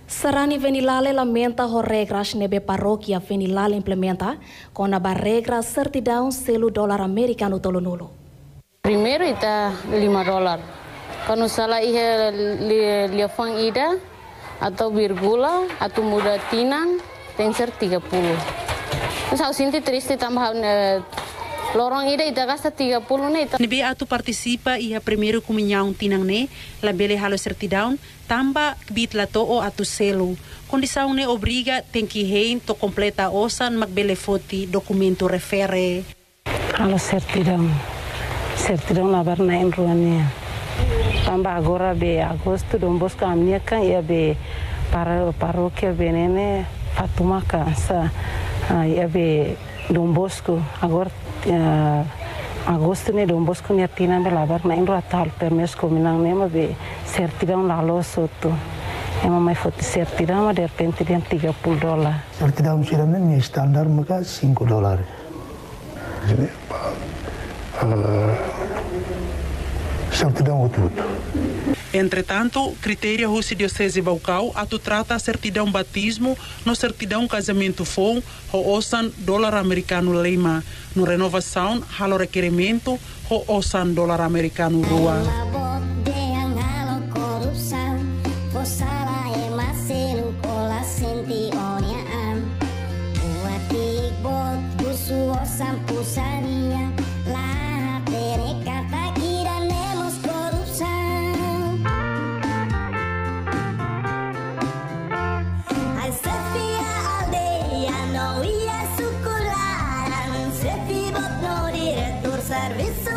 Sarani Venilale lamenta ho regras nebe paróquia Venilale implementa com a regra certidão selo dólar americano tolonulo. Primeiro está $5. Quando salah ia liafang ida atau virgula atau muda tinang tem ser 30. Terus aku sinti triste tambah lorong ida gasta 30 ne. Nebe atu participa ia primeiro comunhão tinang ne la bele halo certidão tamba bit la to atu selo. Condição ne obriga tem que hein to completa osan magbele foti documento refere. Halo certidão labar na enruania. Tamba agora be agosto Dom Bosco amnia kan ia be para paróquia benene Fatuma kansa ia be Dom Bosco agora agosto ne Dom Bosco ne tina be labar na enru atal permesso comunang ne be certidão lalo soto. Ema mai foto certidão ma de repente dia $30. Certidão siramente standar maka $5. Certidão tudo. Entretanto, critério Rússia Diocese Baucau atu trata a certidão batismo no certidão casamento fom o osan dólar americano lema no renovação halo requerimento o osan dólar americano rua. Serviço